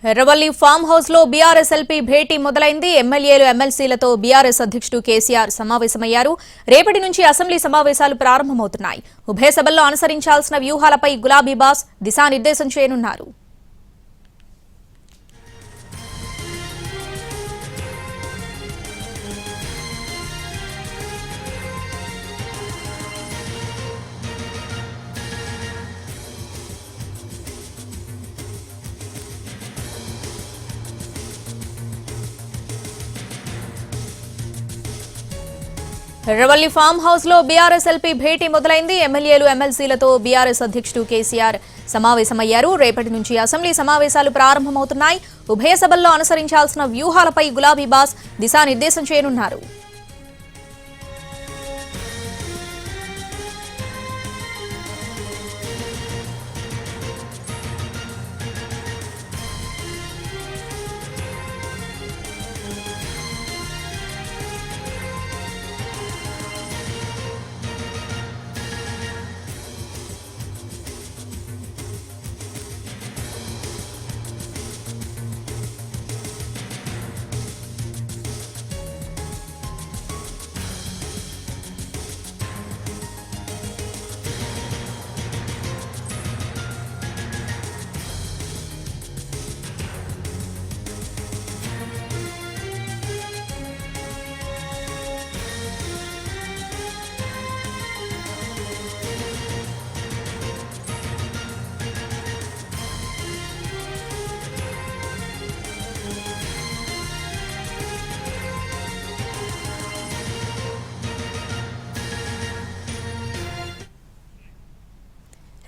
Erravalli farm house లో BRS LP భేటీ మొదలైంది. ఎమ్మెల్యేలు ఎమ్మెల్సీలతో బీఆర్ఎస్ అధ్యక్షుడు కేసీఆర్ సమావేశమయ్యారు. రేపటి నుంచి అసెంబ్లీ సమావేశాలు ప్రారంభమవుతున్నాయి. ఉభయ సభల్లో అనుసరించాల్సిన వ్యూహాలపై గులాబీ బాస్ దిశానిర్దేశం చేయనున్నారు. ఎర్రవల్లి ఫామ్ హౌస్ లో బీఆర్ఎస్ ఎల్పీ భేటీ మొదలైంది. ఎమ్మెల్యేలు ఎమ్మెల్సీలతో బీఆర్ఎస్ అధ్యక్షుడు కేసీఆర్ సమావేశమయ్యారు. రేపటి నుంచి అసెంబ్లీ సమావేశాలు ప్రారంభమవుతున్నాయి. ఉభయ సభల్లో అనుసరించాల్సిన వ్యూహాలపై గులాబీ బాస్ దిశానిర్దేశం చేయనున్నారు.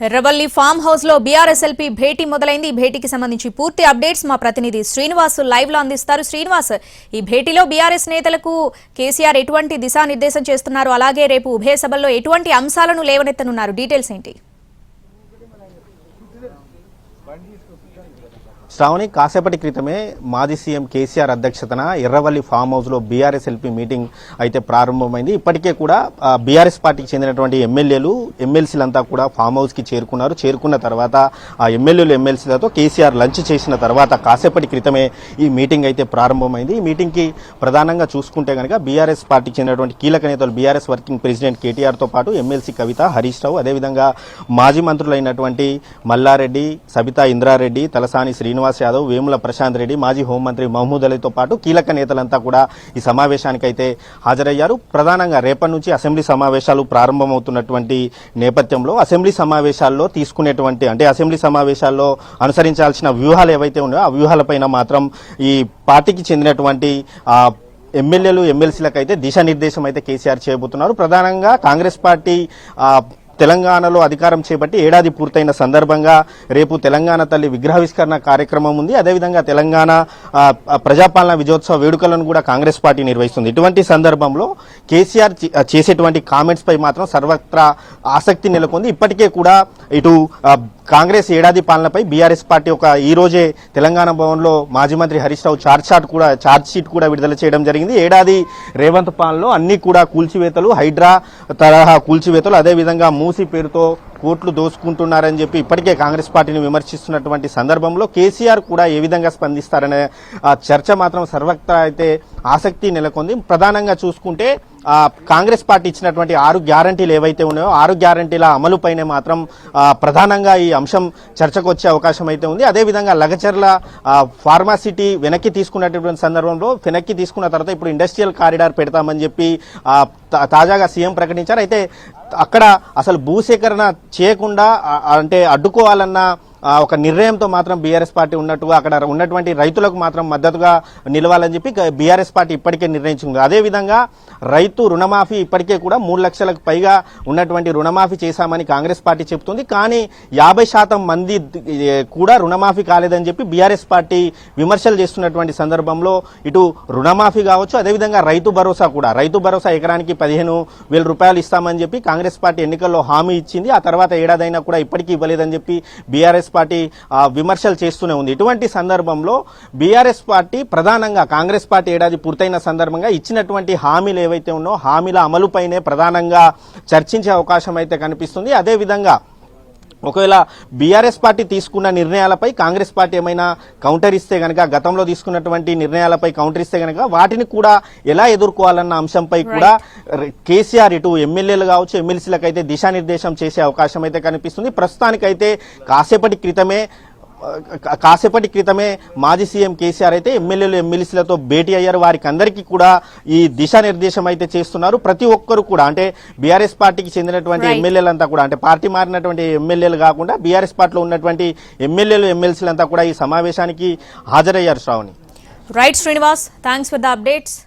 ఎర్రవల్లి ఫామ్ హౌస్ లో బీఆర్ఎస్ ఎల్పీ భేటీ మొదలైంది. ఈ భేటీకి సంబంధించి పూర్తి అప్డేట్స్ మా ప్రతినిధి శ్రీనివాస్ లైవ్ లో అందిస్తారు. శ్రీనివాస్, ఈ భేటీలో బీఆర్ఎస్ నేతలకు కేసీఆర్ ఎటువంటి దిశానిర్దేశం చేస్తున్నారు, అలాగే రేపు ఉభయ సభల్లో ఎటువంటి అంశాలను లేవనెత్తనున్నారు, డీటెయిల్స్ ఏంటి? శ్రావణి, కాసేపటి క్రితమే మాజీ సీఎం కేసీఆర్ అధ్యక్షతన ఎర్రవల్లి ఫామ్ హౌస్ లో బీఆర్ఎస్ ఎల్పీ మీటింగ్ అయితే ప్రారంభమైంది. ఇప్పటికే కూడా బీఆర్ఎస్ పార్టీకి చెందినటువంటి ఎమ్మెల్యేలు ఎమ్మెల్సీలంతా కూడా ఫామ్ హౌస్ కి చేరుకున్నారు. చేరుకున్న తర్వాత ఆ ఎమ్మెల్యేలు ఎమ్మెల్సీలతో కేసీఆర్ లంచ్ చేసిన తర్వాత కాసేపటి క్రితమే ఈ మీటింగ్ అయితే ప్రారంభమైంది. ఈ మీటింగ్ కి ప్రధానంగా చూసుకుంటే కనుక బీఆర్ఎస్ పార్టీకి చెందినటువంటి కీలక నేతలు బీఆర్ఎస్ వర్కింగ్ ప్రెసిడెంట్ కేటీఆర్ తో పాటు ఎమ్మెల్సీ కవిత, హరీష్ రావు, అదేవిధంగా మాజీ మంత్రులైనటువంటి మల్లారెడ్డి, సబితా ఇంద్రారెడ్డి, తలసాని శ్రీనివాస్ యాదవ్, వేముల ప్రశాంత్ రెడ్డి, మాజీ హోంమంత్రి మహమూద్ అలీతో పాటు కీలక నేతలంతా కూడా ఈ సమావేశానికైతే హాజరయ్యారు. ప్రధానంగా రేపటి నుంచి అసెంబ్లీ సమావేశాలు ప్రారంభమవుతున్నటువంటి నేపథ్యంలో అసెంబ్లీ సమావేశాల్లో తీసుకునేటువంటి అసెంబ్లీ సమావేశాల్లో అనుసరించాల్సిన వ్యూహాలు ఏవైతే ఉన్నాయో ఆ వ్యూహాలపైన మాత్రం ఈ పార్టీకి చెందినటువంటి ఎమ్మెల్యేలు ఎమ్మెల్సీలకు అయితే దిశానిర్దేశం అయితే కేసీఆర్ చేయబోతున్నారు. ప్రధానంగా కాంగ్రెస్ పార్టీ తెలంగాణలో అధికారం చేపట్టి ఏడాది పూర్తయిన సందర్భంగా రేపు తెలంగాణ తల్లి విగ్రహావిష్కరణ కార్యక్రమం ఉంది. అదేవిధంగా తెలంగాణ ప్రజాపాలన విజయోత్సవ వేడుకలను కూడా కాంగ్రెస్ పార్టీ నిర్వహిస్తుంది. ఇటువంటి సందర్భంలో కేసీఆర్ చేసేటువంటి కామెంట్స్ పై మాత్రం సర్వత్రా ఆసక్తి నెలకొంది. ఇప్పటికే కూడా ఇటు కాంగ్రెస్ ఏడాది పాలనపై బీఆర్ఎస్ పార్టీ ఈ రోజే తెలంగాణ భవన్లో మాజీ మంత్రి హరీష్ రావు ఛార్జ్ షీట్ కూడా విడుదల చేయడం జరిగింది. ఏడాది రేవంత్ పాలనలో అన్ని కూడా కూల్చివేతలు, హైడ్రా తరహా కూల్చివేతలు, అదేవిధంగా మూసి పేరుతో కోట్లు దోసుకుంటున్నారని చెప్పి ఇప్పటికే కాంగ్రెస్ పార్టీని విమర్శిస్తున్నటువంటి సందర్భంలో కేసీఆర్ కూడా ఏ విధంగా స్పందిస్తారనే చర్చ మాత్రం సర్వత్రా అయితే ఆసక్తి నెలకొంది. ప్రధానంగా చూసుకుంటే కాంగ్రెస్ పార్టీ ఇచ్చినటువంటి 6 గ్యారంటీలు ఏవైతే ఉన్నాయో 6 గ్యారంటీల అమలుపైనే మాత్రం ప్రధానంగా ఈ అంశం చర్చకు వచ్చే అవకాశం అయితే ఉంది. అదేవిధంగా లగచర్ల ఫార్మాసిటీ వెనక్కి తీసుకున్నటువంటి సందర్భంలో వెనక్కి తీసుకున్న తర్వాత ఇప్పుడు ఇండస్ట్రియల్ కారిడార్ పెడతామని చెప్పి తాజాగా సీఎం ప్రకటించారు. అయితే అక్కడ అసలు భూసేకరణ చేయకుండా అడ్డుకోవాలన్న ఒక నిర్ణయంతో మాత్రం బీఆర్ఎస్ పార్టీ ఉన్నట్టుగా అక్కడ ఉన్నటువంటి రైతులకు మాత్రం మద్దతుగా నిలవాలని చెప్పి బీఆర్ఎస్ పార్టీ ఇప్పటికే నిర్ణయించింది. అదేవిధంగా రైతు రుణమాఫీ ఇప్పటికే కూడా 3 లక్షలకు పైగా ఉన్నటువంటి రుణమాఫీ చేశామని కాంగ్రెస్ పార్టీ చెబుతుంది. కానీ 50% మంది కూడా రుణమాఫీ కాలేదని చెప్పి బీఆర్ఎస్ పార్టీ విమర్శలు చేస్తున్నటువంటి సందర్భంలో ఇటు రుణమాఫీ కావచ్చు, అదేవిధంగా రైతు భరోసా ఎకరానికి 15,000 రూపాయలు ఇస్తామని చెప్పి కాంగ్రెస్ పార్టీ ఎన్నికల్లో హామీ ఇచ్చింది. ఆ తర్వాత ఏడాదైనా కూడా ఇప్పటికీ ఇవ్వలేదని చెప్పి బీఆర్ఎస్ పార్టీ విమర్శలు చేస్తూనే ఉంది. ఇటువంటి సందర్భంలో బీఆర్ఎస్ పార్టీ ప్రధానంగా కాంగ్రెస్ పార్టీ ఏడాది పూర్తయిన సందర్భంగా ఇచ్చినటువంటి హామీలు ఏవైతే ఉన్నాయో హామీల అమలుపైనే ప్రధానంగా చర్చించే అవకాశం అయితే కనిపిస్తుంది. అదేవిధంగా ఒకవేళ బీఆర్ఎస్ పార్టీ తీసుకున్న నిర్ణయాలపై కాంగ్రెస్ పార్టీ ఏమైనా కౌంటర్ ఇస్తే గనక, గతంలో తీసుకున్నటువంటి నిర్ణయాలపై కౌంటర్ ఇస్తే గనక వాటిని కూడా ఎలా ఎదుర్కోవాలన్న అంశంపై కూడా కేసీఆర్ ఇటు ఎమ్మెల్యేలు కావచ్చు, ఎమ్మెల్సీలకు అయితే దిశానిర్దేశం చేసే అవకాశం అయితే కనిపిస్తుంది. ప్రస్తుతానికైతే కాసేపటి క్రితమే మాజీ సీఎం కేసీఆర్ అయితే ఎమ్మెల్యేలు ఎమ్మెల్సీలతో భేటీ అయ్యారు. వారికి అందరికీ కూడా ఈ దిశానిర్దేశం అయితే చేస్తున్నారు. ప్రతి ఒక్కరు కూడా అంటే బీఆర్ఎస్ పార్టీకి చెందినటువంటి ఎమ్మెల్యేలంతా కూడా, అంటే పార్టీ మారినటువంటి ఎమ్మెల్యేలు కాకుండా బీఆర్ఎస్ పార్టీలో ఉన్నటువంటి ఎమ్మెల్యేలు ఎమ్మెల్సీలంతా కూడా ఈ సమావేశానికి హాజరయ్యారు. Shravani. Right Srinivas, thanks for the updates.